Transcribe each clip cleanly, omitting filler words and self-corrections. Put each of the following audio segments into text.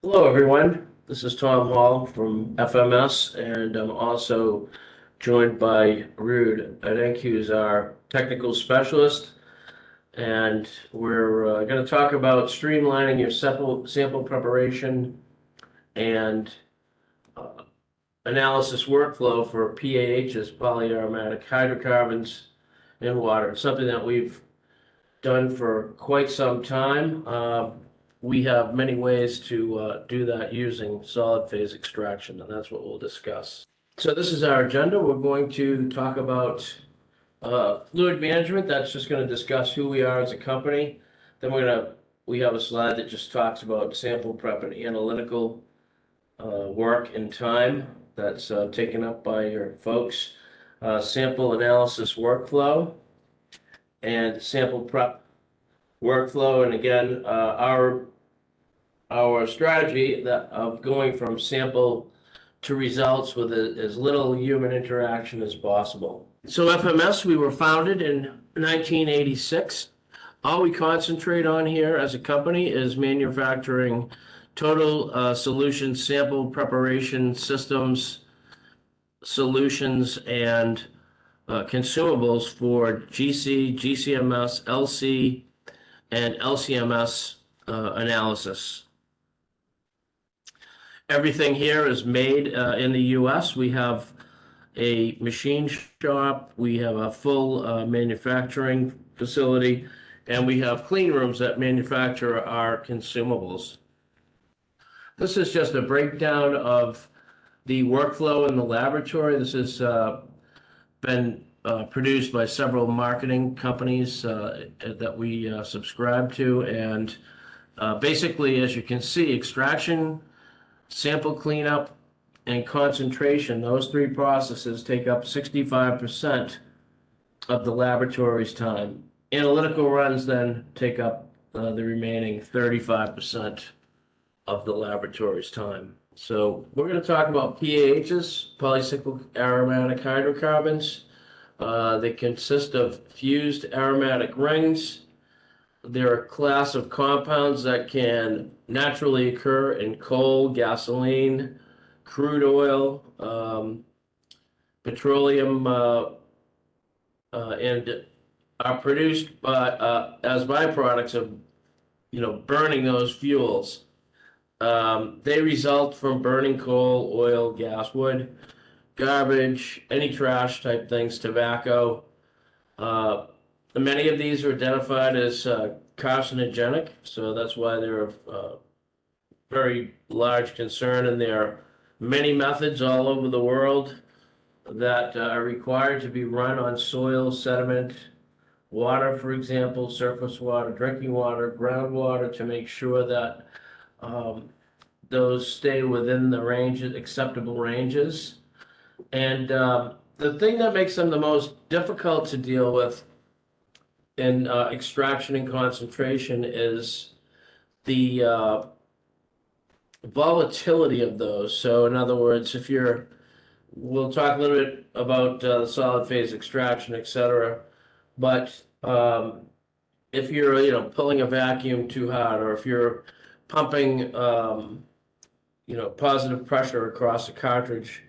Hello, everyone. This is Tom Hall from FMS, and I'm also joined by Rude, I think, who's our technical specialist. And we're going to talk about streamlining your sample preparation and uh, analysis workflow for PAHs, polyaromatic hydrocarbons in water. It's something that we've done for quite some time. We have many ways to do that using solid phase extraction, and that's what we'll discuss. So this is our agenda. We're going to talk about fluid management. That's just going to discuss who we are as a company. Then we have a slide that just talks about sample prep and analytical work and time that's taken up by your folks. Sample analysis workflow and sample prep workflow. And again, our strategy of going from sample to results with as little human interaction as possible. So FMS, we were founded in 1986. All we concentrate on here as a company is manufacturing total solution sample preparation systems, solutions, and consumables for GC, GCMS, LC, and LCMS analysis. Everything here is made in the US. We have a machine shop, we have a full manufacturing facility, and we have clean rooms that manufacture our consumables. This is just a breakdown of the workflow in the laboratory. This has been produced by several marketing companies that we subscribe to. And basically, as you can see, extraction, sample cleanup, and concentration, those three processes take up 65% of the laboratory's time. Analytical runs then take up the remaining 35% of the laboratory's time. So we're going to talk about PAHs, polycyclic aromatic hydrocarbons. They consist of fused aromatic rings. They're a class of compounds that can naturally occur in coal, gasoline, crude oil, petroleum, and are produced by as byproducts of burning those fuels. They result from burning coal, oil, gas, wood, garbage, any trash type things, tobacco. Many of these are identified as carcinogenic, so that's why they're a very large concern, and there are many methods all over the world that are required to be run on soil, sediment, water, for example, surface water, drinking water, groundwater, to make sure that those stay within the ranges, acceptable ranges. And the thing that makes them the most difficult to deal with in extraction and concentration is the volatility of those. So in other words, we'll talk a little bit about solid phase extraction, etc. But if you're, pulling a vacuum too hard, or if you're pumping, positive pressure across the cartridge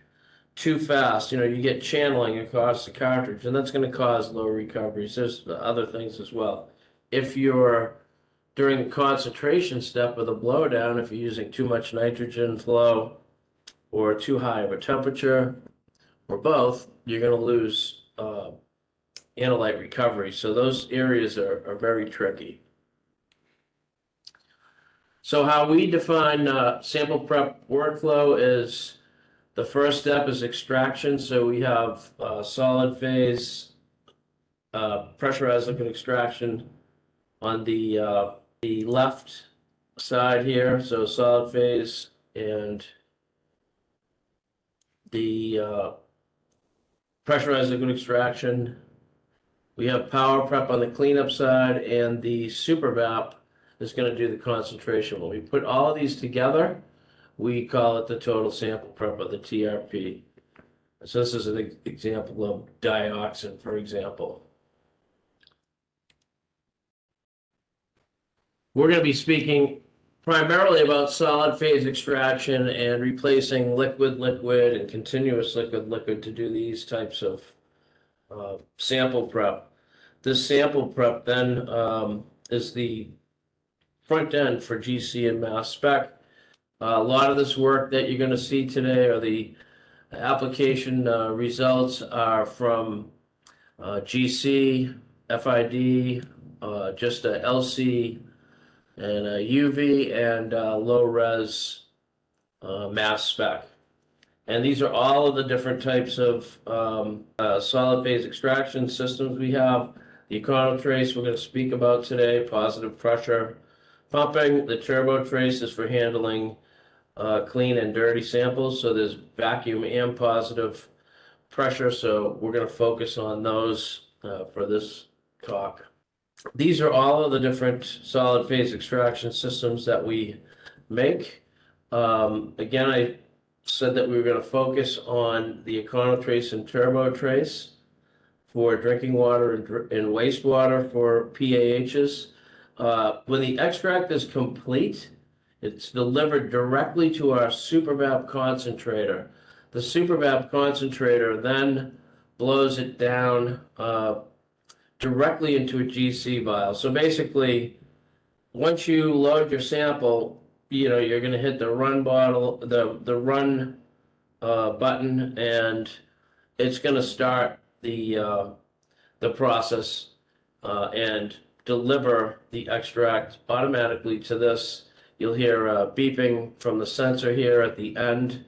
too fast, you get channeling across the cartridge, and that's going to cause low recoveries. There's other things as well. If you're during the concentration step of the blowdown, if you're using too much nitrogen flow or too high of a temperature, or both, you're going to lose analyte recovery. So those areas are very tricky. So how we define sample prep workflow is the first step is extraction. So we have solid phase pressurized liquid extraction on the left side here. So solid phase, and the pressurized liquid extraction. We have power prep on the cleanup side, and the super VAP is going to do the concentration. When we put all of these together, we call it the total sample prep, or the TRP. So this is an example of dioxin, for example. We're going to be speaking primarily about solid phase extraction and replacing liquid and continuous liquid to do these types of sample prep. This sample prep then is the front end for GC and mass spec. A lot of this work that you're going to see today, or the application results, are from GC, FID, just a LC, and a UV, and low res mass spec. And these are all of the different types of solid phase extraction systems we have. The Econo Trace we're going to speak about today, positive pressure pumping. The Turbo Trace is for handling clean and dirty samples. So there's vacuum and positive pressure. So we're going to focus on those for this talk. These are all of the different solid phase extraction systems that we make. Again, I said that we were going to focus on the Econo Trace and Turbo Trace for drinking water and wastewater for PAHs. When the extract is complete, it's delivered directly to our SuperVap concentrator. The SuperVap concentrator then blows it down directly into a GC vial. So basically, once you load your sample, you're going to hit the run run button, and it's going to start the process and deliver the extract automatically to this. You'll hear beeping from the sensor here at the end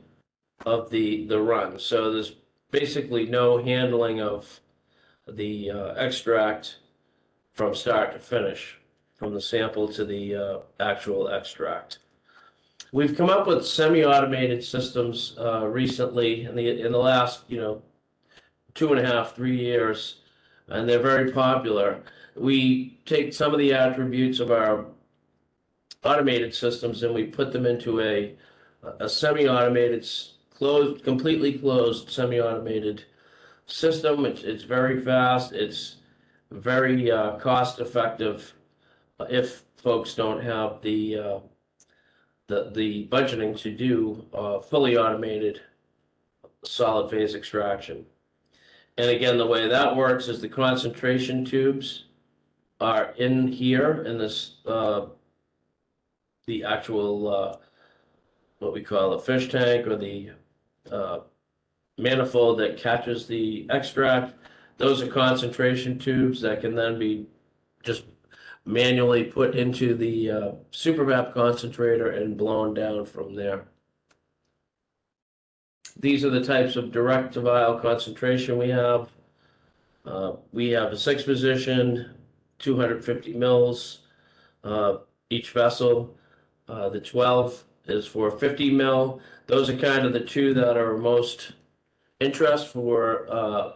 of the run. So there's basically no handling of the extract from start to finish, from the sample to the actual extract. We've come up with semi-automated systems recently in the last 2.5, 3 years, and they're very popular. We take some of the attributes of our automated systems and we put them into a semi-automated, completely closed semi-automated system. It's very fast. It's very cost effective if folks don't have the budgeting to do fully automated solid phase extraction. And again, the way that works is the concentration tubes are in here in this the actual what we call a fish tank, or the manifold that catches the extract. Those are concentration tubes that can then be just manually put into the SuperVap concentrator and blown down from there. These are the types of direct to vial concentration we have. We have a 6-position, 250 mils each vessel. The 12 is for 50 mil. Those are kind of the two that are most interest for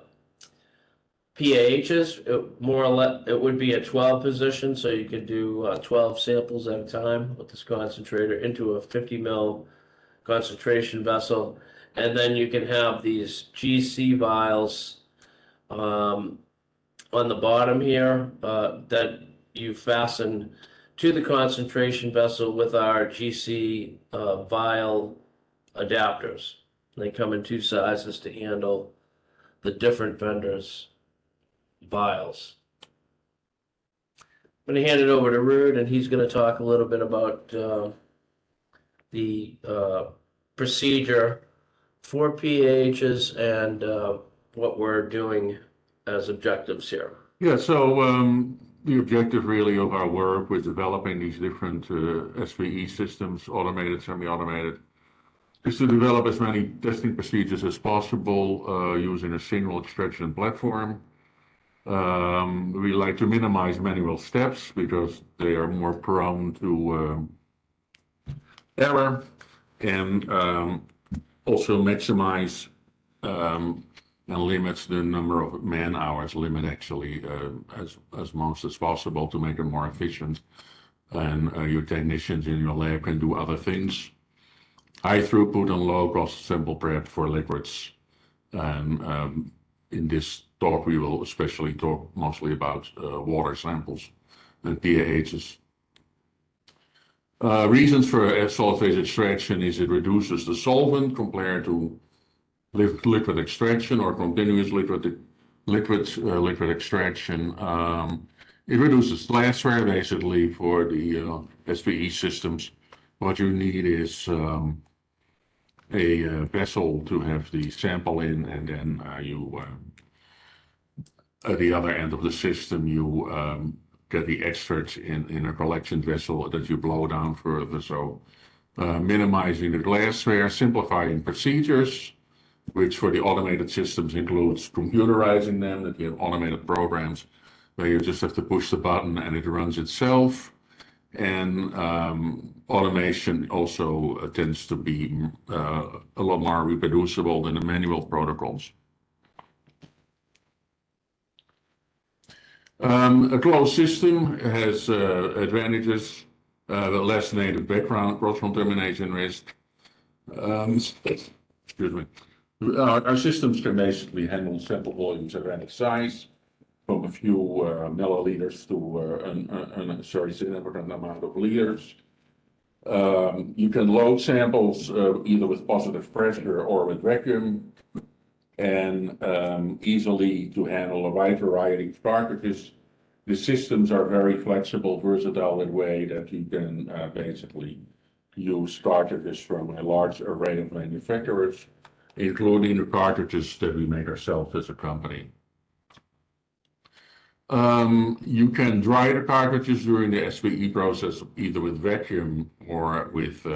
PAHs. More or less, it would be a 12 position, so you could do 12 samples at a time with this concentrator into a 50 mil concentration vessel. And then you can have these GC vials on the bottom here that you fasten to the concentration vessel with our GC vial adapters. They come in 2 sizes to handle the different vendors' vials. I'm going to hand it over to Ruud, and he's going to talk a little bit about the procedure for PAHs and what we're doing as objectives here. Yeah, so the objective really of our work with developing these different SPE systems, automated, semi-automated, is to develop as many testing procedures as possible using a single extraction platform. We like to minimize manual steps because they are more prone to error, and also maximize and limits the number of man hours limit actually as most as possible to make it more efficient. And your technicians in your lab can do other things. High throughput and low cost sample prep for liquids. And in this talk, we will especially talk mostly about water samples and PAHs. Reasons for solid phase extraction is it reduces the solvent compared to liquid extraction or continuous liquid extraction. It reduces glassware basically for the SPE systems. What you need is a vessel to have the sample in, and then you at the other end of the system you get the extracts in a collection vessel that you blow down further. So minimizing the glassware, simplifying procedures, which for the automated systems includes computerizing them, that you have automated programs where you just have to push the button and it runs itself. And automation also tends to be a lot more reproducible than the manual protocols. A closed system has advantages, less native background, cross-contamination risk. Excuse me. Our systems can basically handle sample volumes of any size, from a few milliliters to a significant amount of liters. You can load samples either with positive pressure or with vacuum, and easily to handle a wide variety of cartridges. The systems are very flexible, versatile in a way that you can basically use cartridges from a large array of manufacturers, including the cartridges that we make ourselves as a company. You can dry the cartridges during the SPE process either with vacuum or with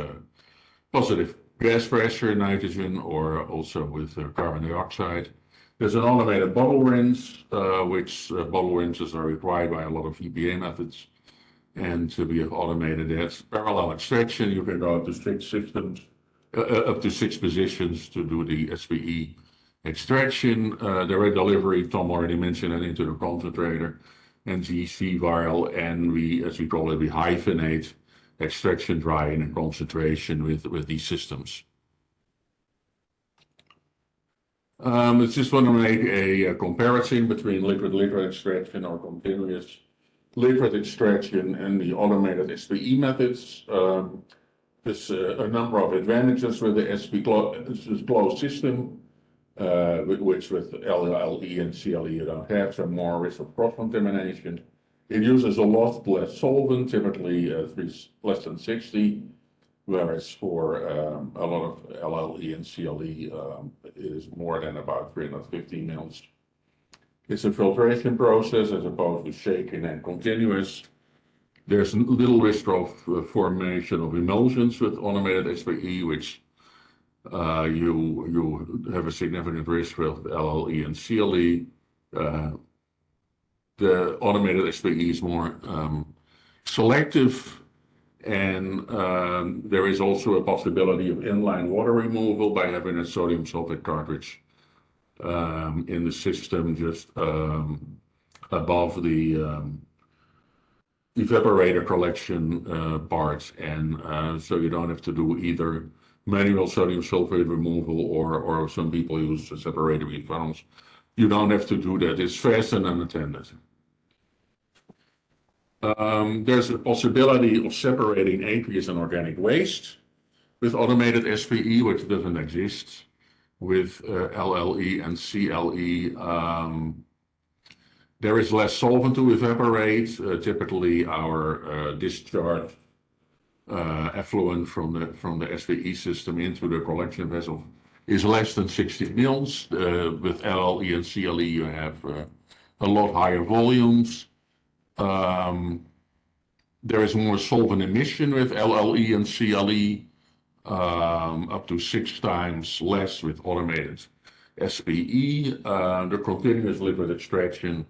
positive gas pressure, nitrogen, or also with carbon dioxide. There's an automated bottle rinse, which bottle rinses are required by a lot of EPA methods. And so we have automated that. Parallel extraction, you can go up to 6 systems, up to 6 positions to do the SPE extraction. Direct delivery, Tom already mentioned it, into the concentrator and GC vial, and we, as we call it, we hyphenate extraction, drying, and concentration with these systems. I just want to make a comparison between liquid extraction or continuous liquid extraction and the automated SPE methods. There's a number of advantages with the SPE closed system, which with LLE and CLE you don't have, so more risk of cross-contamination. It uses a lot less solvent, typically less than 60, whereas for a lot of LLE and CLE, it is more than about 350 mils. It's a filtration process as opposed to shaken and continuous. There's little risk of formation of emulsions with automated SPE, which you have a significant risk with LLE and CLE. The automated SPE is more selective, and there is also a possibility of inline water removal by having a sodium sulfate cartridge in the system just above the evaporator collection parts, and so you don't have to do either manual sodium sulfate removal or some people use separator funnels. You don't have to do that. It's fast and unattended. There's a possibility of separating aqueous and organic waste with automated SPE, which doesn't exist with LLE and CLE. There is less solvent to evaporate. Typically, our discharge effluent from the SPE system into the collection vessel is less than 60 mils. With LLE and CLE, you have a lot higher volumes. There is more solvent emission with LLE and CLE, up to 6 times less with automated SPE. The continuous liquid extraction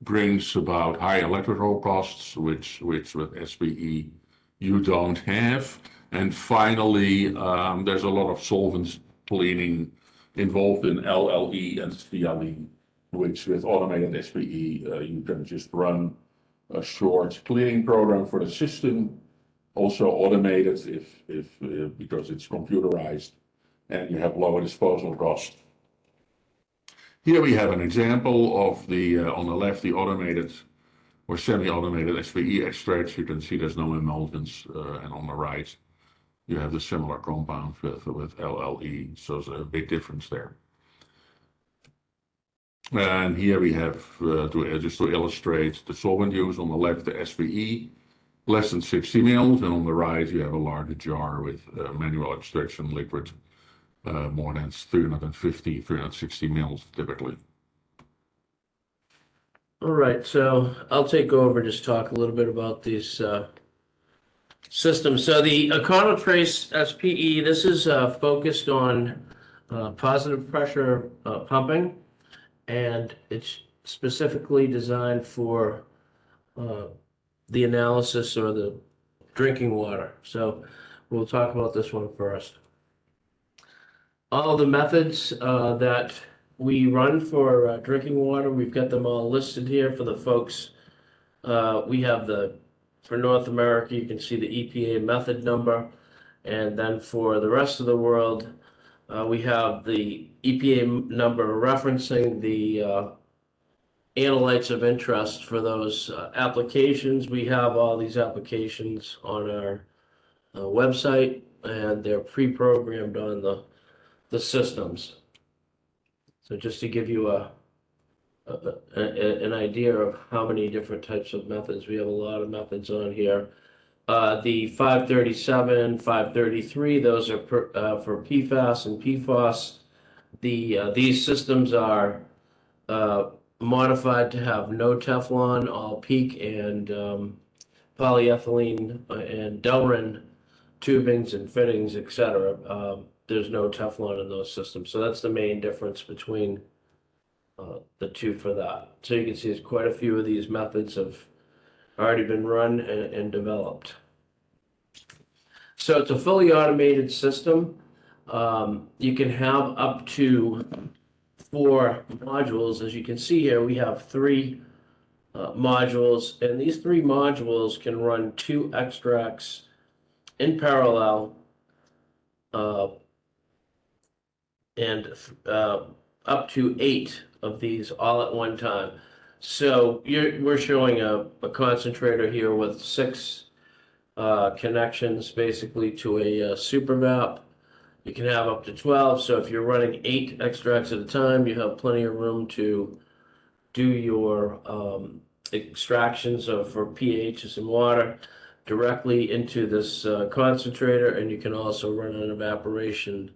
brings about high electrical costs, which with SPE you don't have. And finally, there's a lot of solvent cleaning involved in LLE and CLE, which with automated SPE you can just run a short cleaning program for the system, also automated if because it's computerized, and you have lower disposal costs. Here we have an example of the on the left, the automated or semi-automated SPE extracts, you can see there's no emulsions, and on the right, you have the similar compound with LLE. So there's a big difference there. And here we have, just to illustrate the solvent use, on the left, the SPE, less than 60 mils, and on the right, you have a larger jar with manual extraction liquid, more than 350, 360 mils typically. All right, so I'll take over, just talk a little bit about these systems. So the Econo Trace SPE, this is focused on positive pressure pumping, and it's specifically designed for the analysis or the drinking water. So we'll talk about this one first. All the methods that we run for drinking water, we've got them all listed here for the folks. We have for North America, you can see the EPA method number. And then for the rest of the world, we have the EPA number referencing the analytes of interest for those applications. We have all these applications on our website, and they're pre-programmed on the systems. So just to give you an idea of how many different types of methods, we have a lot of methods on here. The 537, 533, those are for PFAS and PFOS. These systems are modified to have no Teflon, all PEEK and polyethylene and Delrin tubings and fittings, etc. There's no Teflon in those systems. So that's the main difference between the two for that. So you can see there's quite a few of these methods have already been run and developed. So it's a fully automated system. You can have up to 4 modules. As you can see here, we have 3 modules, and these 3 modules can run 2 extracts in parallel, and up to 8 of these all at one time. So we're showing a concentrator here with 6 connections basically to a super vap. You can have up to 12. So if you're running 8 extracts at a time, you have plenty of room to do your extractions for pHs and water directly into this concentrator, and you can also run an evaporation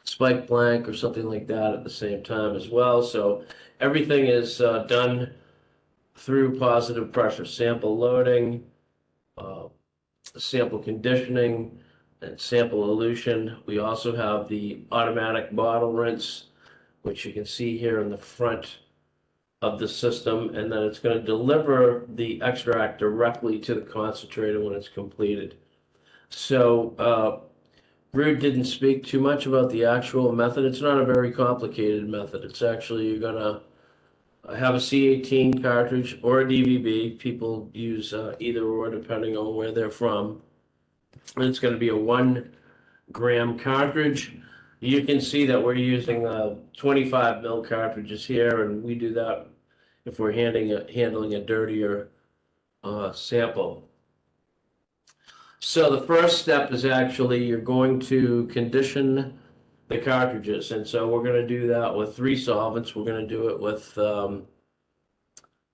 spike blank or something like that at the same time as well. So everything is done through positive pressure sample loading, sample conditioning, and sample elution. We also have the automatic bottle rinse, which you can see here in the front of the system, and then it's going to deliver the extract directly to the concentrator when it's completed. So Rude didn't speak too much about the actual method. It's not a very complicated method. It's actually, you're going to have a C18 cartridge or a DVB. People use either or depending on where they're from. And it's going to be a 1-gram cartridge. You can see that we're using 25 mil cartridges here, and we do that if we're handling a dirtier sample. So the first step is actually you're going to condition the cartridges, and so we're going to do that with 3 solvents. We're going to do it with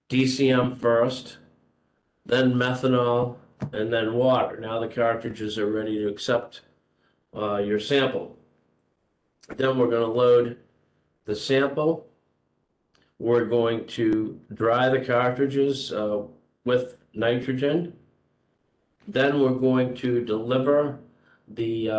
DCM first, then methanol, and then water. Now the cartridges are ready to accept your sample. Then we're going to load the sample. We're going to dry the cartridges with nitrogen. Then we're going to deliver the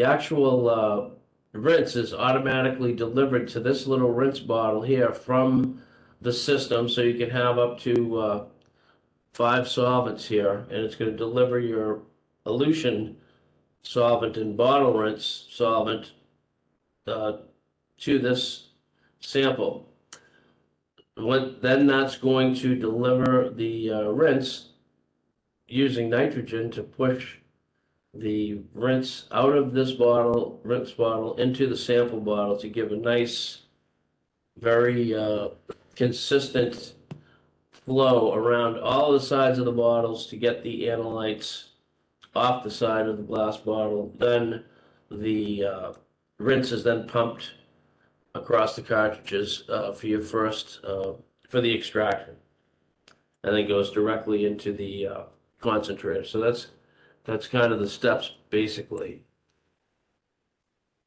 actual rinse is automatically delivered to this little rinse bottle here from the system. So you can have up to 5 solvents here, and it's going to deliver your elution solvent and bottle rinse solvent to this sample. Then that's going to deliver the rinse using nitrogen to push the rinse out of this rinse bottle into the sample bottle to give a nice, very consistent flow around all the sides of the bottles to get the analytes off the side of the glass bottle. Then the rinse is then pumped across the cartridges for your first, for the extraction. And then goes directly into the concentrator. So that's kind of the steps basically.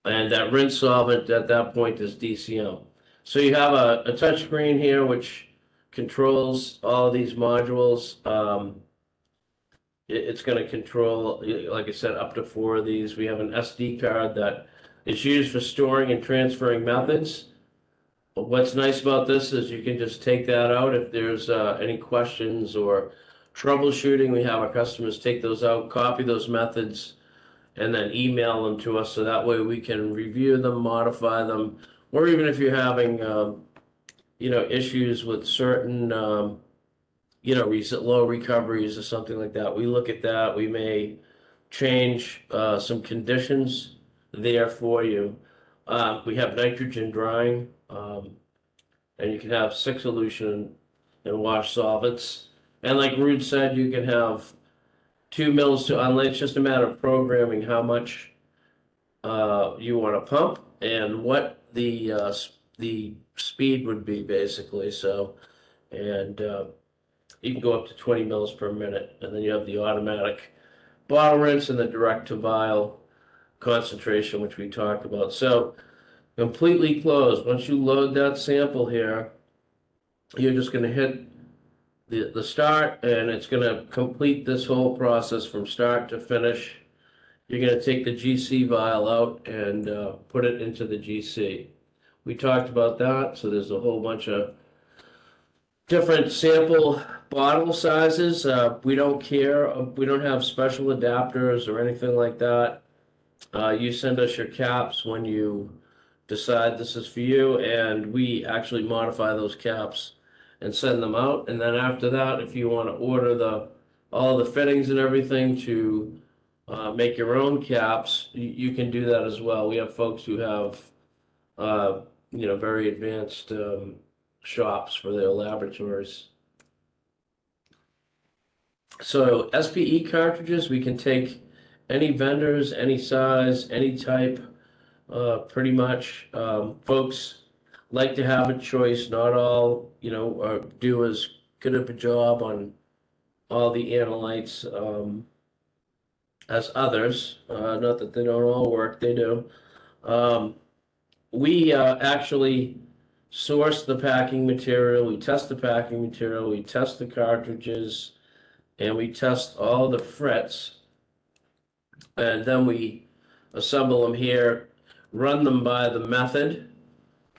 And that rinse solvent at that point is DCM. So you have a touch screen here which controls all of these modules. It's going to control, like I said, up to 4 of these. We have an SD card that is used for storing and transferring methods. But what's nice about this is you can just take that out if there's any questions or troubleshooting. We have our customers take those out, copy those methods, and then email them to us so that way we can review them, modify them, or even if you're having issues with certain low recoveries or something like that, we look at that. We may change some conditions there for you. We have nitrogen drying, and you can have 6 solution and wash solvents. And like Rude said, you can have 2 mils to unlay. It's just a matter of programming how much you want to pump and what the speed would be basically. So, and you can go up to 20 mils per minute, and then you have the automatic bottle rinse and the direct to vial concentration, which we talked about. So completely closed. Once you load that sample here, you're just going to hit the start, and it's going to complete this whole process from start to finish. You're going to take the GC vial out and put it into the GC. We talked about that, so there's a whole bunch of different sample bottle sizes. We don't care. We don't have special adapters or anything like that. You send us your caps when you decide this is for you, and we actually modify those caps and send them out. And then after that, if you want to order all the fittings and everything to make your own caps, you can do that as well. We have folks who have very advanced shops for their laboratories. So SPE cartridges, we can take any vendors, any size, any type, pretty much. Folks like to have a choice. Not all, do as good of a job on all the analytes as others. Not that they don't all work, they do. We actually source the packing material, we test the packing material, we test the cartridges, and we test all the frets. And then we assemble them here, run them by the method,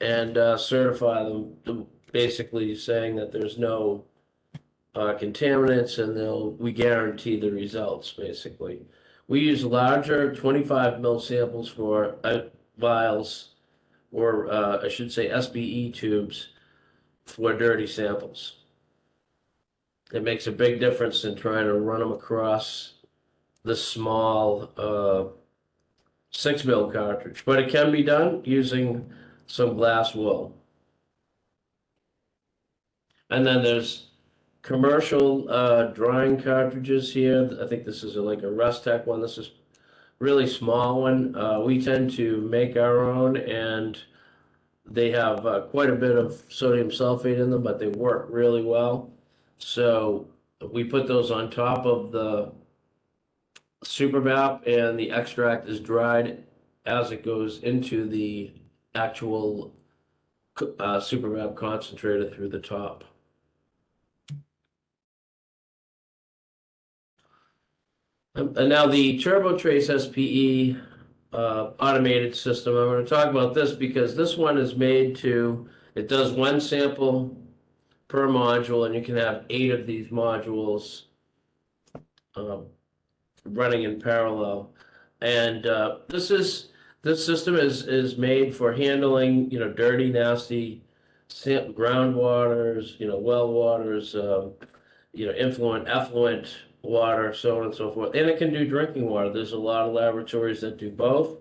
and certify them, basically saying that there's no contaminants, and we guarantee the results, basically. We use larger 25 ml samples for vials, or I should say SPE tubes, for dirty samples. It makes a big difference in trying to run them across the small 6 mil cartridge, but it can be done using some glass wool. And then there's commercial drying cartridges here. I think this is like a Restec one. This is really small one. We tend to make our own, and they have quite a bit of sodium sulfate in them, but they work really well. So we put those on top of the SuperVap, and the extract is dried as it goes into the actual SuperVap concentrator through the top. And now the Econo Trace SPE automated system. I'm going to talk about this because this one is made to, it does 1 sample per module, and you can have 8 of these modules running in parallel. And this system is made for handling dirty, nasty groundwaters, well waters, effluent water, so on and so forth. And it can do drinking water. There's a lot of laboratories that do both.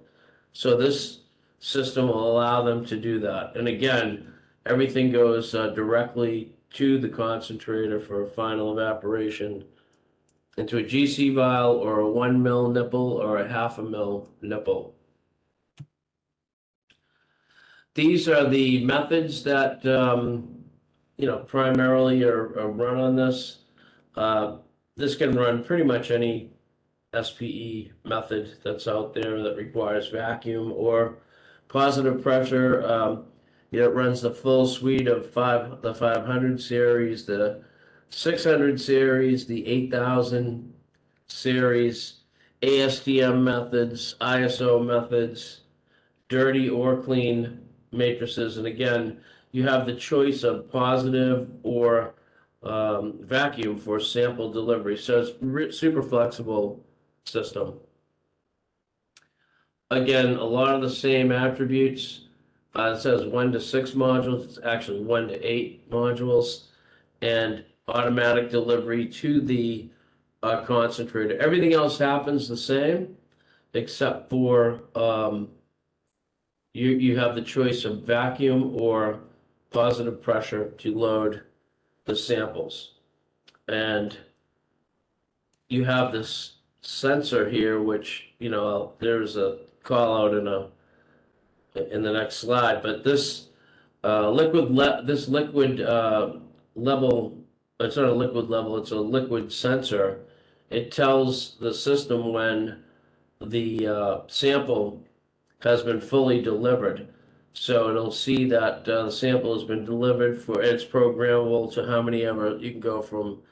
So this system will allow them to do that. And again, everything goes directly to the concentrator for final evaporation into a GC vial or a 1 mil nipple or a 1/2 mil nipple. These are the methods that, primarily are run on this. This can run pretty much any SPE method that's out there that requires vacuum or positive pressure. It runs the full suite of the 500 series, the 600 series, the 8000 series, ASTM methods, ISO methods, dirty or clean matrices. And again, you have the choice of positive or vacuum for sample delivery. So it's super flexible system. Again, a lot of the same attributes. It says 1 to 6 modules. It's actually 1 to 8 modules, and automatic delivery to the concentrator. Everything else happens the same, except for you have the choice of vacuum or positive pressure to load the samples. And you have this sensor here, which, there's a call out in the next slide, but this liquid level, it's not a liquid level, it's a liquid sensor. It tells the system when the sample has been fully delivered. So it'll see that the sample has been delivered it's programmable to how many ever. You can go from,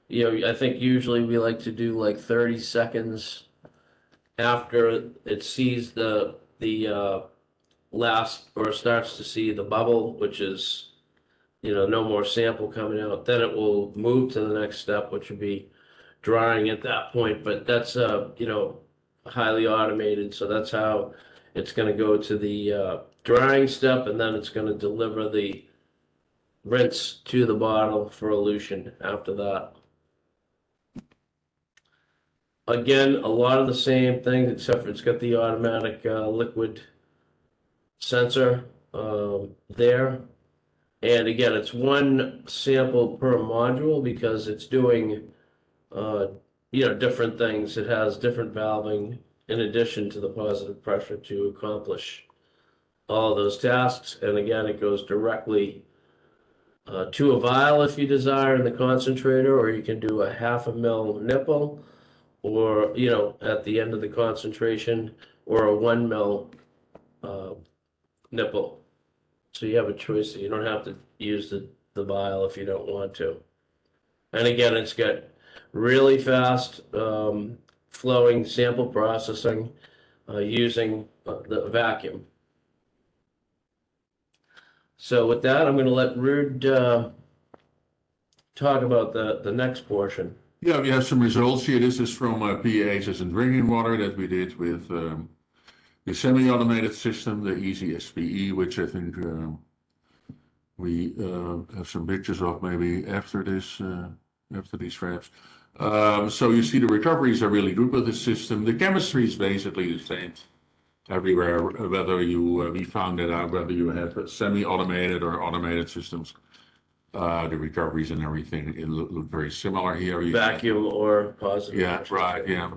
I think usually we like to do like 30 seconds after it sees the last, or starts to see the bubble, which is, no more sample coming out. Then it will move to the next step, which would be drying at that point. But that's, highly automated. So that's how it's going to go to the drying step, and then it's going to deliver the rinse to the bottle for elution after that. Again, a lot of the same things, except for it's got the automatic liquid sensor there. And again, it's 1 sample per module because it's doing, different things. It has different valving in addition to the positive pressure to accomplish all those tasks. And again, it goes directly to a vial if you desire in the concentrator, or you can do a 1/2 mil nipple, or, at the end of the concentration, or a 1 mil nipple. So you have a choice. You don't have to use the vial if you don't want to. And again, it's got really fast flowing sample processing using the vacuum. So with that, I'm going to let Ruud talk about the next portion. Yeah, we have some results here. This is from PAHs and drinking water that we did with the semi-automated system, the Easy SPE, which I think we have some pictures of maybe after this, after these frames. So you see the recoveries are really good with the system. The chemistry is basically the same everywhere, whether we found that out, whether you have semi-automated or automated systems. The recoveries and everything, it look very similar here. Vacuum or positive. Yeah, right, yeah.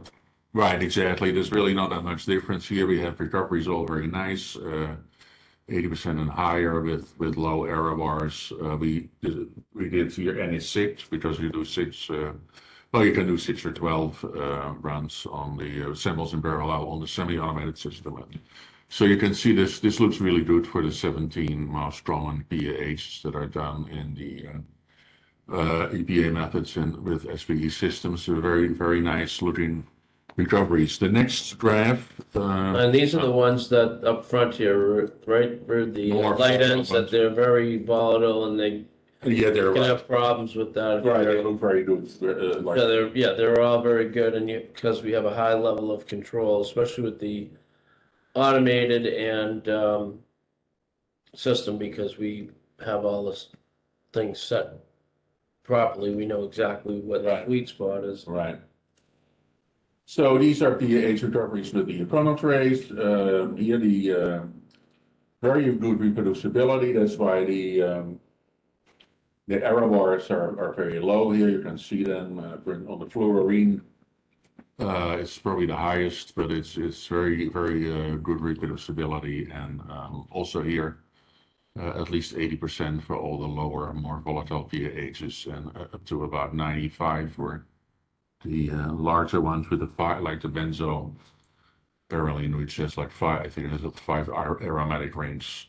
Right, exactly. There's really not that much difference here. We have recoveries all very nice, 80% and higher with low error bars. We did here NA6 because you do 6, you can do 6 or 12 runs on the samples in parallel on the semi-automated system. So you can see this looks really good for the 17 most common PAHs that are done in the EPA methods and with SPE systems. They're very, very nice looking recoveries. The next graph. And these are the ones that up front here, right? Where the light ends, that they're very volatile and they can have problems with that. Right, they look very good. They're all very good, and because we have a high level of control, especially with the automated and system, because we have all this things set properly. We know exactly what the sweet spot is. Right. So these are PAH recoveries with the Econo Trace. Here the very good reproducibility. That's why the The error bars are very low here. You can see them on the fluorine. It's probably the highest, but it's very good reproducibility, and also here at least 80% for all the lower, more volatile PAHs, and up to about 95 for the larger ones with the five, like the benzo berylline, which has like five. I think it has a 5 aromatic rings.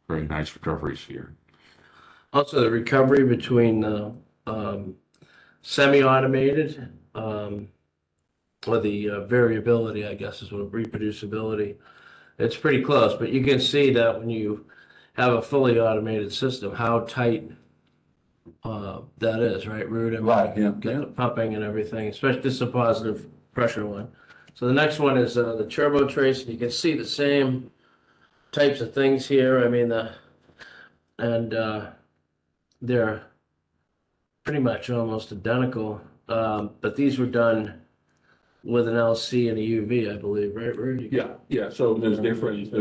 Very nice recoveries here. Also, the recovery between the semi-automated or the variability, I guess, is what reproducibility. It's pretty close, but you can see that when you have a fully automated system, how tight that is, right, Rude? I mean, Right, yeah, get yeah. the pumping and everything, especially this is a positive pressure one. So the next one is the Turbo Trace. You can see the same types of things here. I mean, they're pretty much almost identical, but these were done with an LC and a UV, I believe, right, Rude? Yeah. So there's different.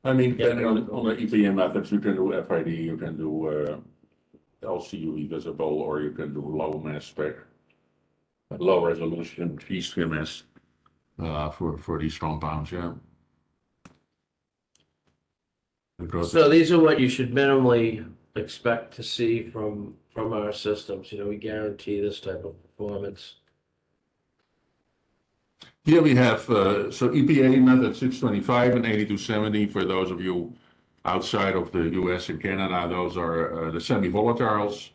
I mean, depending on the EPM methods, you can do FID, you can do LCUV visible, or you can do low mass spec, low resolution GCMS for these compounds. Yeah. So these are what you should minimally expect to see from our systems. You know, we guarantee this type of performance. Here we have so EPA method 625 and 8270 for those of you outside of the US and Canada. Those are the semi-volatiles,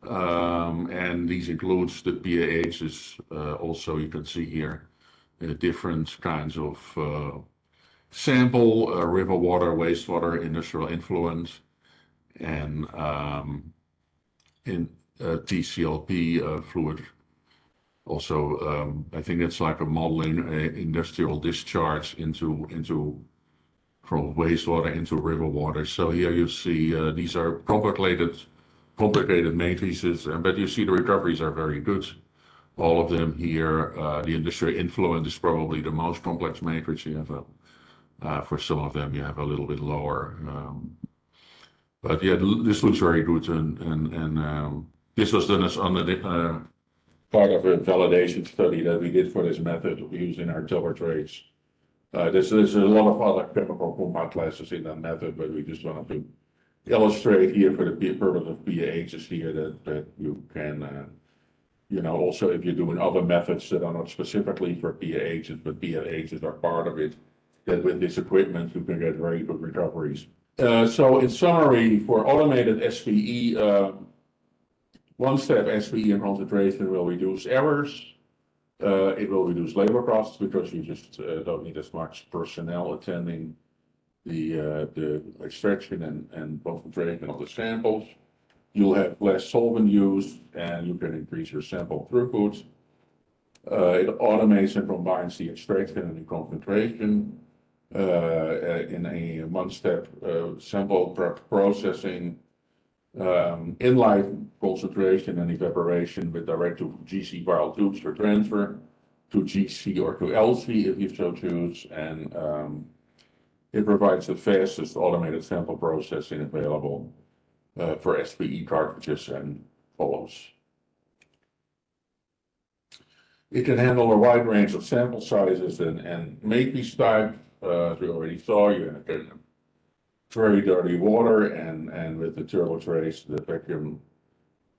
and these includes the PAHs. Also, you can see here different kinds of sample, river water, wastewater, industrial influent, and in TCLP fluid. Also, I think it's like a modeling industrial discharge from wastewater into river water. So here you see these are complicated matrices, but you see the recoveries are very good. All of them here. The industrial influent is probably the most complex matrix. You have for some of them you have a little bit lower. But yeah, this looks very good, and this was done as under the part of a validation study that we did for this method using our Turbo Trace. There's a lot of other chemical compound classes in that method, but we just wanted to illustrate here for the purpose of PAHs here that you can, also if you're doing other methods that are not specifically for PAHs, but PAHs are part of it, that with this equipment you can get very good recoveries. So in summary, for automated SPE, one-step SPE and concentration will reduce errors. It will reduce labor costs because you just don't need as much personnel attending the extraction and concentration of the samples. You'll have less solvent use, and you can increase your sample throughput. It automates and combines the extraction and the concentration in a one-step sample prep processing. Inline concentration and evaporation with direct to GC vial tubes for transfer to GC or to LC if you so choose, and it provides the fastest automated sample processing available for SPE cartridges and follows. It can handle a wide range of sample sizes and matrix type. As we already saw, you can very dirty water, and with the Turbo Trace, the vacuum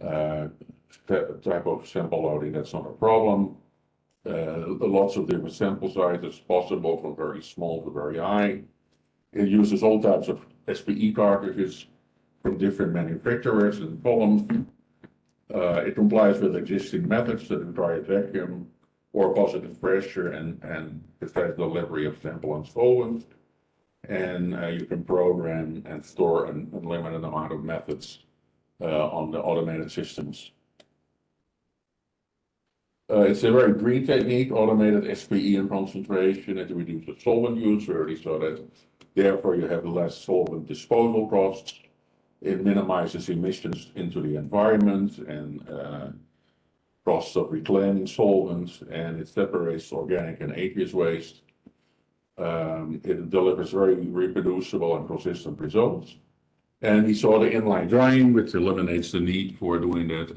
type of sample loading, that's not a problem. Lots of different sample sizes possible, from very small to very high. It uses all types of SPE cartridges from different manufacturers and columns. It complies with existing methods that require vacuum or positive pressure and precise delivery of sample and solvent. And you can program and store an unlimited amount of methods on the automated systems. It's a very green technique, automated SPE and concentration. It reduces solvent use. We already saw that. Therefore, you have less solvent disposal costs. It minimizes emissions into the environment and costs of reclaiming solvents, and it separates organic and aqueous waste. It delivers very reproducible and consistent results. And we saw the inline drying, which eliminates the need for doing that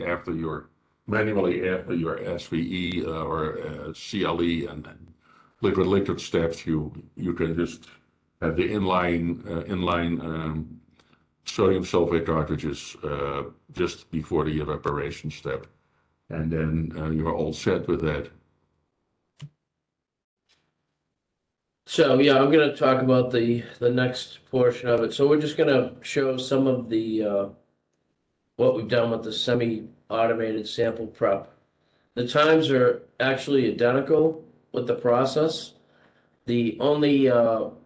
manually after your SVE or CLE and liquid steps. You can just have the inline sodium sulfate cartridges just before the evaporation step, and then you're all set with that. So yeah, I'm going to talk about the next portion of it. So we're just going to show some of the what we've done with the semi-automated sample prep. The times are actually identical with the process. The only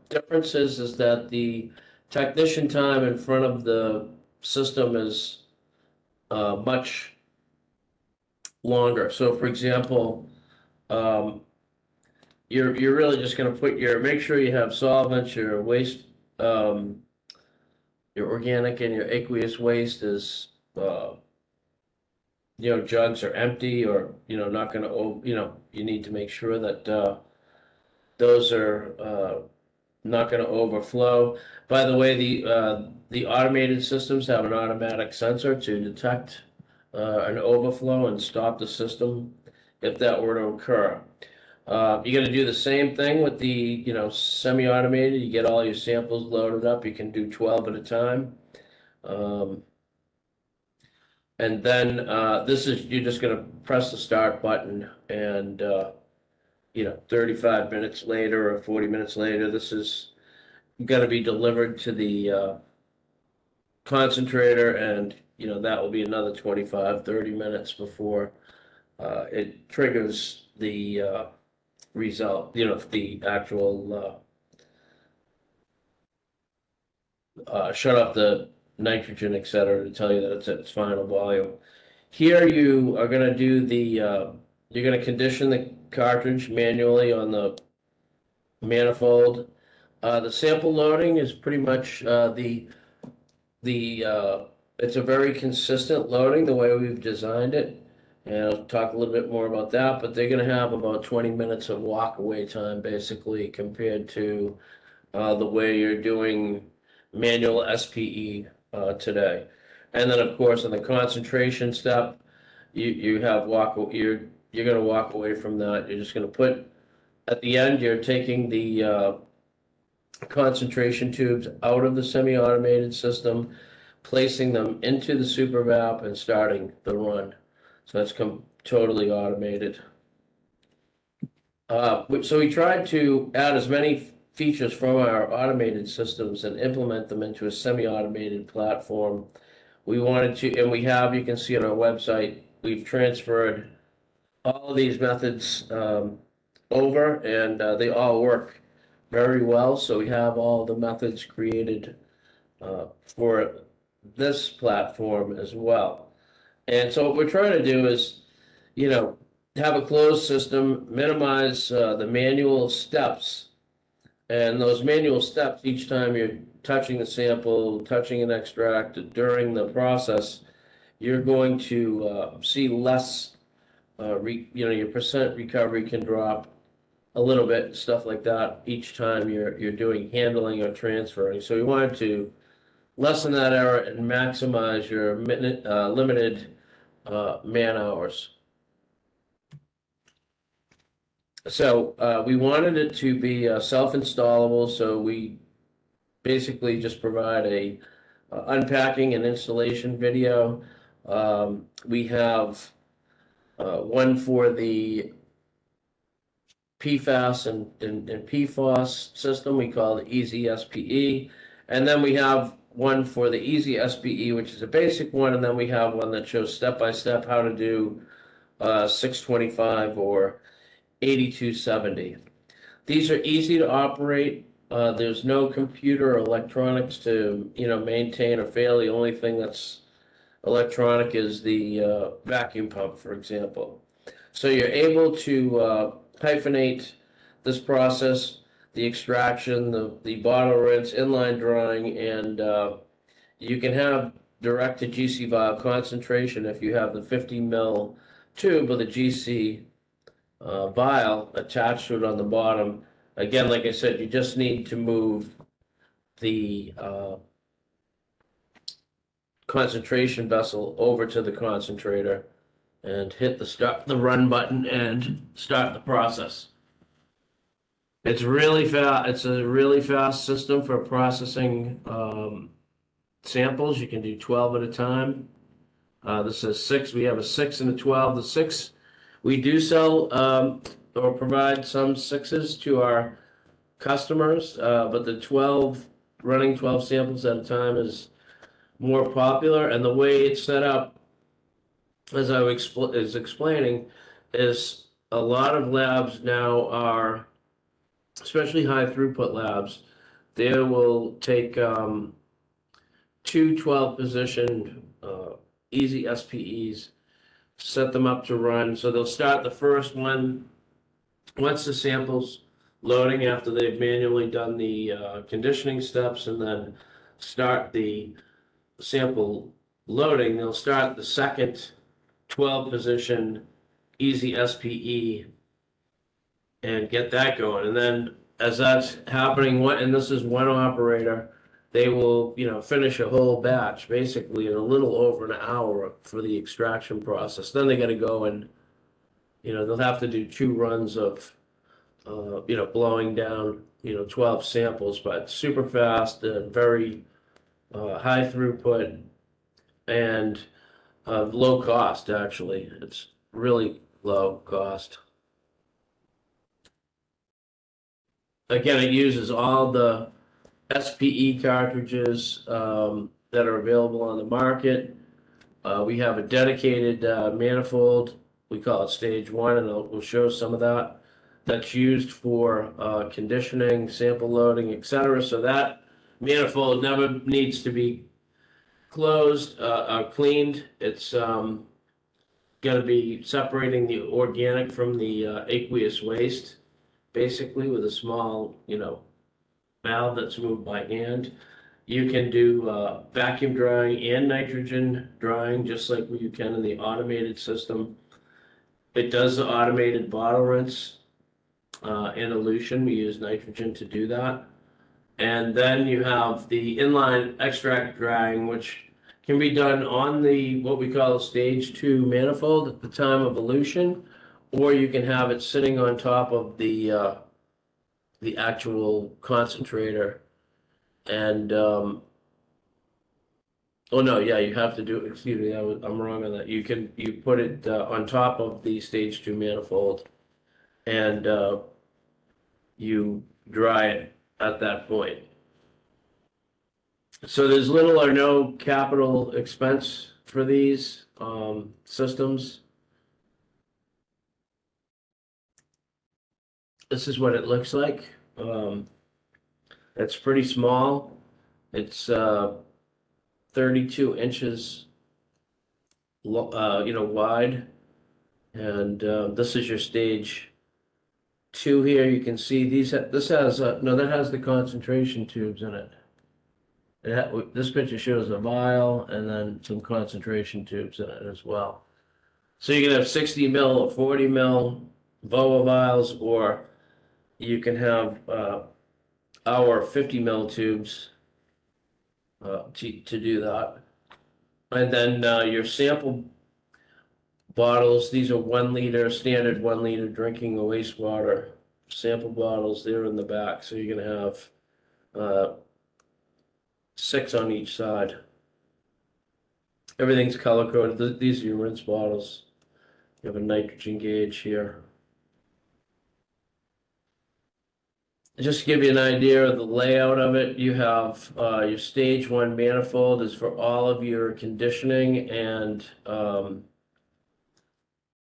difference is that the technician time in front of the system is much longer. So for example, um, you're really just going to make sure you have solvents, your waste, your organic and your aqueous waste is jugs are empty, or not going to, you need to make sure that those are not going to overflow. By the way, the automated systems have an automatic sensor to detect an overflow and stop the system if that were to occur. You're going to do the same thing with the semi-automated. You get all your samples loaded up. You can do 12 at a time. And then you're just going to press the start button, and 35 minutes later or 40 minutes later, this is going to be delivered to the concentrator, and that will be another 25-30 minutes before it triggers the result, the actual shut off the nitrogen, etc., to tell you that it's at its final volume. Here you are going to do you're going to condition the cartridge manually on the manifold. The sample loading is pretty much it's a very consistent loading the way we've designed it. And I'll talk a little bit more about that, but they're going to have about 20 minutes of walk away time basically compared to the way you're doing manual SPE today. And then of course in the concentration step, you're going to walk away from that. You're just going to put at the end, you're taking the concentration tubes out of the semi-automated system, placing them into the SuperVap and starting the run. So that's totally automated. So we tried to add as many features from our automated systems and implement them into a semi-automated platform. We wanted to, and we have, you can see on our website, we've transferred all of these methods over, and they all work very well. So we have all the methods created for this platform as well. And so what we're trying to do is, have a closed system, minimize the manual steps. And those manual steps, each time you're touching the sample, touching an extract during the process, you're going to see less, your percent recovery can drop a little bit, stuff like that, each time you're doing handling or transferring. So we wanted to lessen that error and maximize your limited man hours. So we wanted it to be self-installable, so we basically just provide a unpacking and installation video. We have one for the PFAS and PFOS system we call the Easy SPE, and then we have one for the Easy SPE, which is a basic one, and then we have one that shows step-by-step how to do 625 or 8270. These are easy to operate. There's no computer or electronics to maintain or fail. The only thing that's electronic is the vacuum pump, for example. So you're able to hyphenate this process, the extraction, the bottle rinse, inline drying, and you can have direct to GC vial concentration if you have the 50 ml tube with a GC vial attached to it on the bottom. Again, like I said, you just need to move the concentration vessel over to the concentrator and hit the run button and start the process. It's really fast. It's a really fast system for processing samples. You can do 12 at a time. This is 6. We have a 6 and a 12. The 6, we do sell or provide some 6s to our customers, but the 12, running 12 samples at a time is more popular. And the way it's set up, as I was explaining, is a lot of labs now are, especially high throughput labs, they will take two 12 position easy SPEs, set them up to run. So they'll start the first one once the sample's loading after they've manually done the conditioning steps, and then start the sample loading. They'll start the second 12 position easy SPE and get that going. And then as that's happening, and this is one operator, they will, finish a whole batch basically in a little over an hour for the extraction process. Then they got to go and, they'll have to do 2 runs of, blowing down, 12 samples, but super fast and very high throughput and low cost, actually. It's really low cost. Again, it uses all the SPE cartridges that are available on the market. We have a dedicated manifold. We call it stage 1, and we'll show some of that. That's used for conditioning, sample loading, etc. So that manifold never needs to be closed or cleaned. It's going to be separating the organic from the aqueous waste, basically, with a small, valve that's moved by hand. You can do vacuum drying and nitrogen drying, just like you can in the automated system. It does the automated bottle rinse in elution. We use nitrogen to do that. And then you have the inline extract drying, which can be done on the what we call stage 2 manifold at the time of elution, or you can have it sitting on top of the actual concentrator. And oh no, yeah, you have to do it. Excuse me, I'm wrong on that. You put it on top of the stage 2 manifold, and you dry it at that point. So there's little or no capital expense for these systems. This is what it looks like. It's pretty small. It's 32 inches, wide, and this is your stage 2 here. You can see this has that has the concentration tubes in it. This picture shows a vial and then some concentration tubes in it as well. So you can have 60 mil or 40 mil VOA vials, or you can have our 50 mil tubes to do that. And then your sample bottles, these are 1 liter, standard 1 liter drinking wastewater sample bottles. They're in the back. So you're going to have 6 on each side. Everything's color coded. These are your rinse bottles. You have a nitrogen gauge here. Just to give you an idea of the layout of it, you have your stage 1 manifold is for all of your conditioning and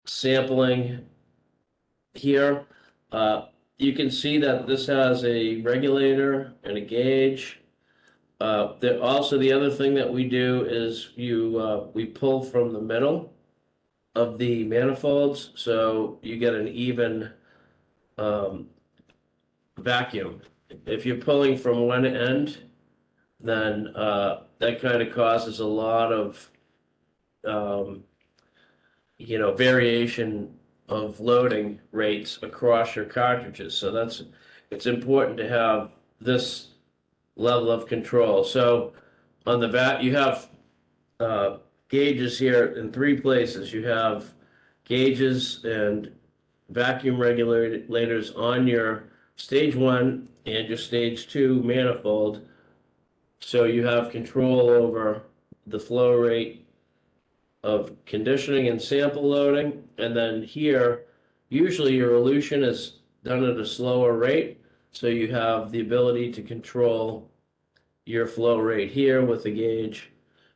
sampling here. You can see that this has a regulator and a gauge. Also, the other thing that we do is we pull from the middle of the manifolds, so you get an even vacuum. If you're pulling from one end, then that kind of causes a lot of variation of loading rates across your cartridges. So it's important to have this level of control. So on the you have gauges here in three places. You have gauges and vacuum regulators on your stage 1 and your stage 2 manifold. So you have control over the flow rate of conditioning and sample loading. And then here, usually your elution is done at a slower rate. So you have the ability to control your flow rate here with the gauge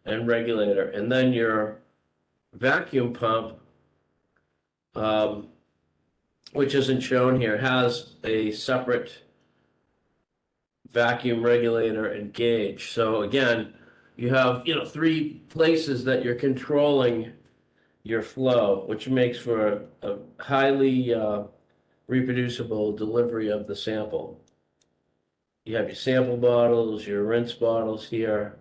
and regulator. And then your vacuum pump, which isn't shown here, has a separate vacuum regulator and gauge. So again, you have, three places that you're controlling your flow, which makes for a highly reproducible delivery of the sample. You have your sample bottles, your rinse bottles here.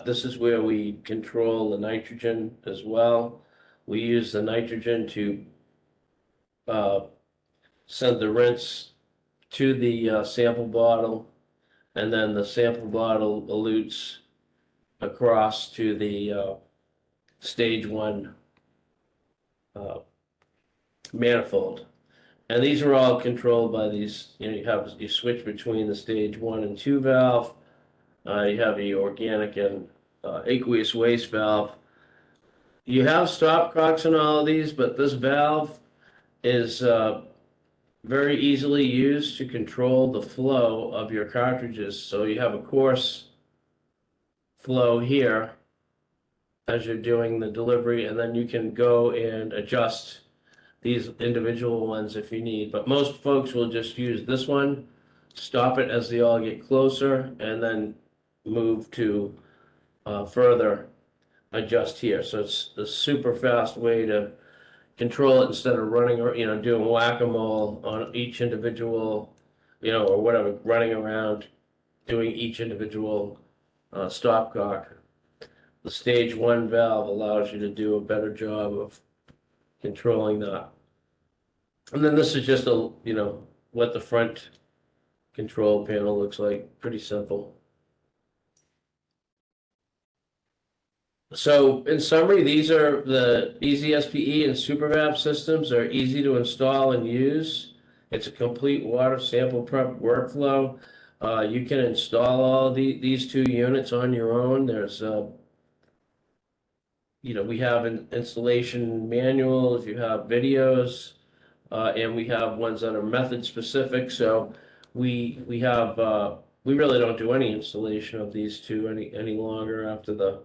This is where we control the nitrogen as well. We use the nitrogen to send the rinse to the sample bottle, and then the sample bottle elutes across to the stage 1 manifold. And these are all controlled by these, you switch between the stage 1 and 2 valve. You have the organic and aqueous waste valve. You have stopcocks in all of these, but this valve is very easily used to control the flow of your cartridges. So you have a coarse flow here as you're doing the delivery, and then you can go and adjust these individual ones if you need. But most folks will just use this one, stop it as they all get closer, and then move to further adjust here. So it's a super fast way to control it instead of running, or doing whack-a-mole on each individual, or whatever, running around doing each individual stopcock. The stage 1 valve allows you to do a better job of controlling that. And then this is just what the front control panel looks like. Pretty simple. So in summary, these are the Easy SPE and SuperVap systems. They're easy to install and use. It's a complete water sample prep workflow. You can install all these 2 units on your own. There's we have an installation manuals, you have videos, and we have ones that are method specific. So we really don't do any installation of these 2 any longer after the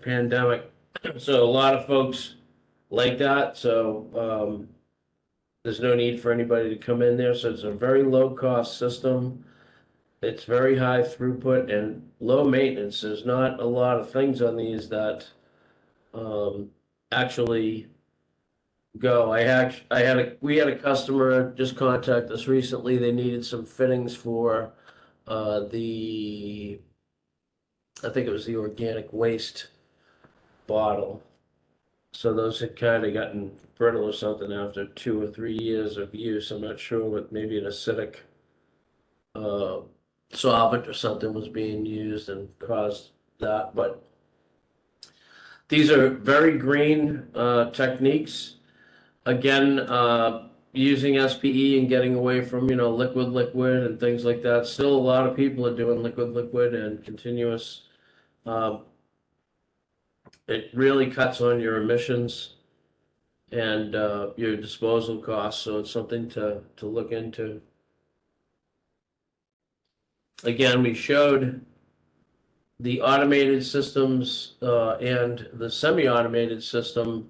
pandemic. So a lot of folks like that. So there's no need for anybody to come in there. So it's a very low cost system. It's very high throughput and low maintenance. There's not a lot of things on these that actually go. We had a customer just contact us recently. They needed some fittings for I think it was the organic waste bottle. So those had kind of gotten brittle or something after 2 or 3 years of use. I'm not sure, what, maybe an acidic solvent or something was being used and caused that. But these are very green techniques. Again, using SPE and getting away from liquid and things like that. Still, a lot of people are doing liquid and continuous. It really cuts on your emissions and your disposal costs, so it's something to look into. Again, we showed the automated systems and the semi-automated system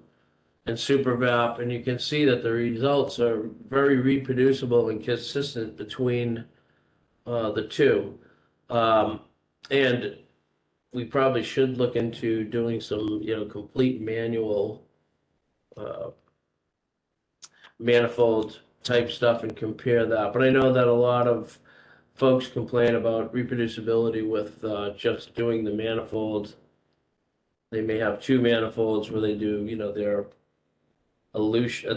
in SuperVap, and you can see that the results are very reproducible and consistent between the 2. And we probably should look into doing some, complete manual manifold type stuff and compare that. But I know that a lot of folks complain about reproducibility with just doing the manifold. They may have 2 manifolds where they do, their elution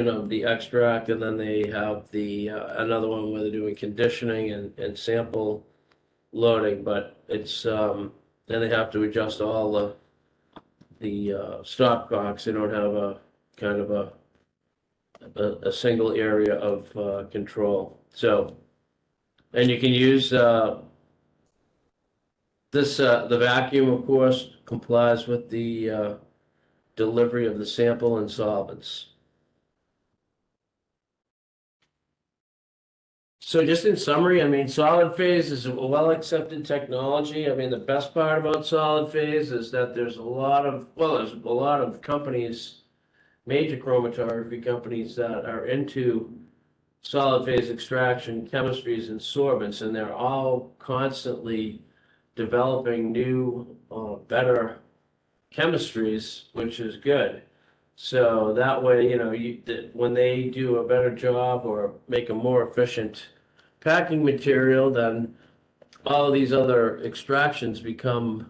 of the extract, and then they have the another one where they're doing conditioning and sample loading. But it's then they have to adjust all the stopcocks. They don't have a kind of a single area of control. So, and you can use this, the vacuum, of course, complies with the delivery of the sample and solvents. So just in summary, I mean, solid phase is a well-accepted technology. I mean, the best part about solid phase is that there's a lot of, well, there's a lot of companies, major chromatography companies that are into solid phase extraction chemistries and sorbents, and they're all constantly developing new, better chemistries, which is good. So that way, you know, when they do a better job or make a more efficient packing material, then all of these other extractions become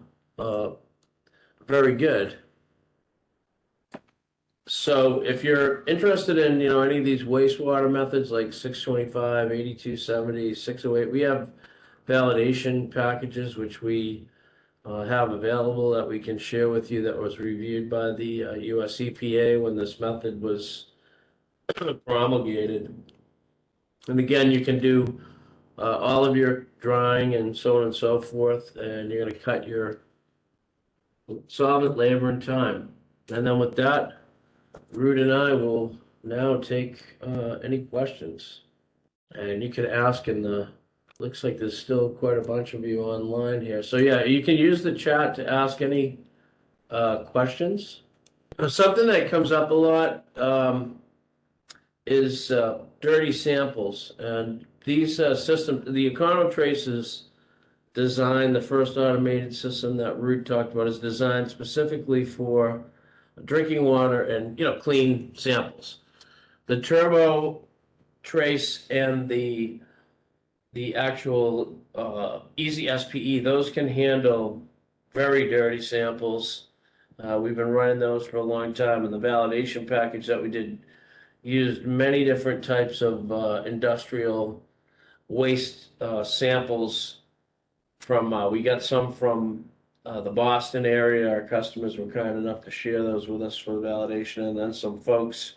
very good. So if you're interested in, you know, any of these wastewater methods like 625, 8270, 608, we have validation packages which we have available that we can share with you that was reviewed by the US EPA when this method was promulgated. And again, you can do all of your drying and so on and so forth, and you're going to cut your solvent, labor, and time. And then with that, Rude and I will now take any questions. And you can ask in the, looks like there's still quite a bunch of you online here. So yeah, you can use the chat to ask any questions. Something that comes up a lot is dirty samples. And these systems, the Econo Trace is designed, the first automated system that Rude talked about is designed specifically for drinking water and, you know, clean samples. The Turbo Trace and the actual Easy SPE, those can handle very dirty samples. We've been running those for a long time, and the validation package that we did used many different types of industrial waste samples from, we got some from the Boston area. Our customers were kind enough to share those with us for validation, and then some folks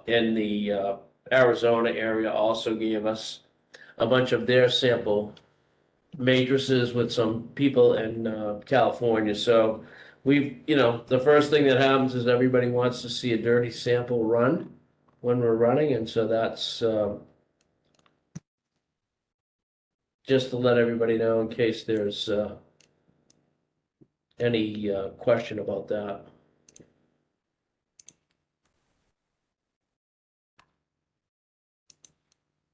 in the Arizona area also gave us a bunch of their sample matrices with some people in California. So we've, you know, the first thing that happens is everybody wants to see a dirty sample run when we're running, and so that's just to let everybody know in case there's any question about that.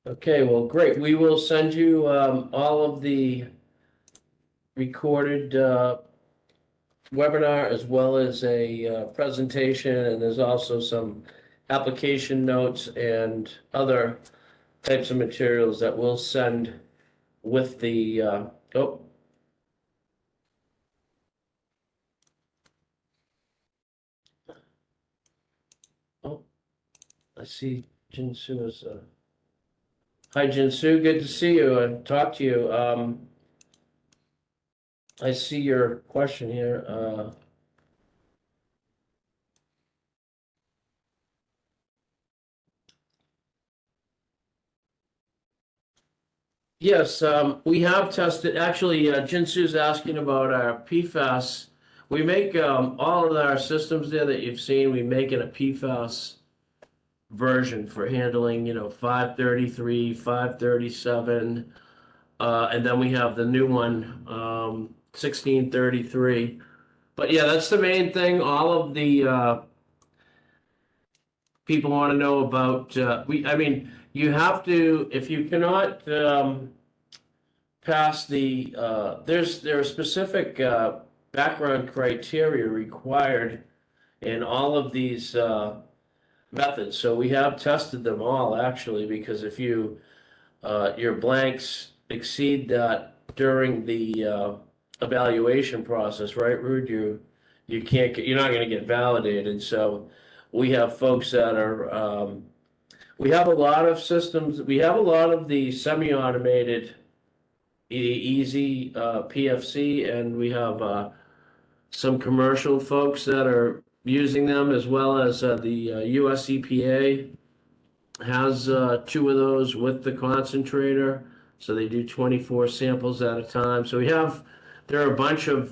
Okay, well, great. We will send you all of the recorded webinar as well as a presentation, and there's also some application notes and other types of materials that we'll send with the oh. Oh, I see Jinsu is hi Jinsu, good to see you and talk to you. I see your question here. Yes, we have tested, actually, Jinsu's asking about our PFAS. We make all of our systems there that you've seen, we make in a PFAS version for handling, you know, 533, 537, and then we have the new one, 1633. But yeah, that's the main thing. All of the people want to know about, I mean, you have to, if you cannot pass the, there are specific background criteria required in all of these methods. So we have tested them all actually, because if you your blanks exceed that during the evaluation process, right, Rude? You can't get, you're not going to get validated. So we have folks that are we have a lot of systems. We have a lot of the semi-automated easy PFC, and we have some commercial folks that are using them, as well as the US EPA has two of those with the concentrator. So they do 24 samples at a time. So there are a bunch of,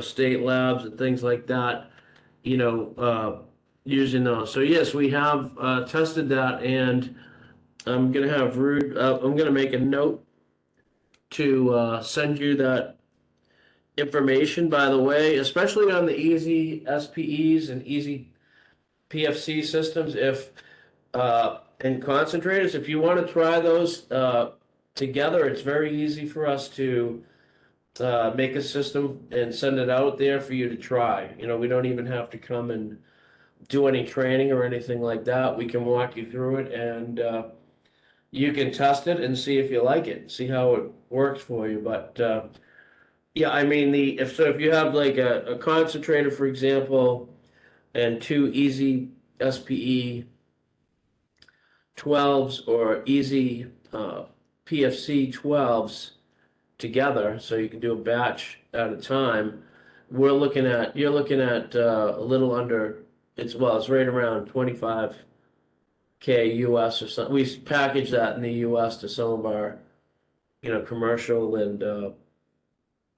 state labs and things like that, using those. So yes, we have tested that, and I'm gonna have I'm gonna make a note to send you that information, by the way, especially on the easy SPEs and easy PFC systems. If and concentrators, if you want to try those together, it's very easy for us to make a system and send it out there for you to try. We don't even have to come and do any training or anything like that. We can walk you through it, and you can test it and see if you like it, see how it works for you. But yeah, I mean, if you have like a concentrator, for example, and two easy SPE 12s or easy PFC 12s together, so you can do a batch at a time. You're looking at a little under, it's right around 25K US or something. We package that in the US to some of our commercial and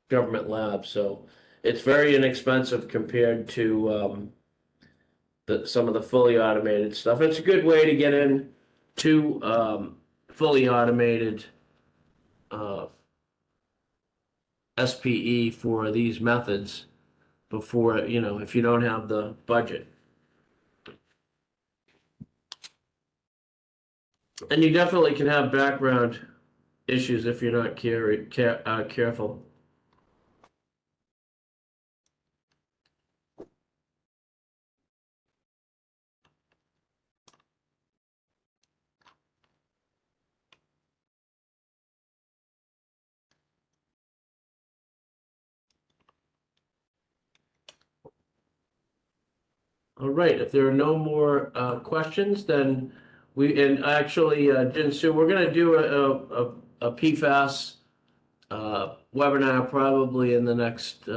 government labs. So it's very inexpensive compared to some of the fully automated stuff. It's a good way to get in to fully automated SPE for these methods before, if you don't have the budget. And you definitely can have background issues if you're not careful. All right, if there are no more questions, then and actually, Jinsu, we're going to do a PFAS webinar probably in the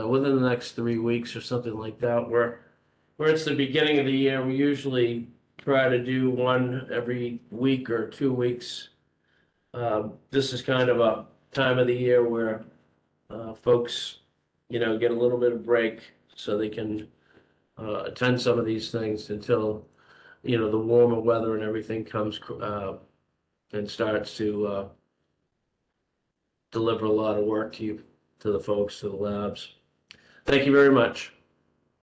within the next 3 weeks or something like that, where it's the beginning of the year. We usually try to do one every week or 2 weeks. This is kind of a time of the year where folks, get a little bit of break so they can attend some of these things until, the warmer weather and everything comes and starts to deliver a lot of work to the folks, to the labs. Thank you very much.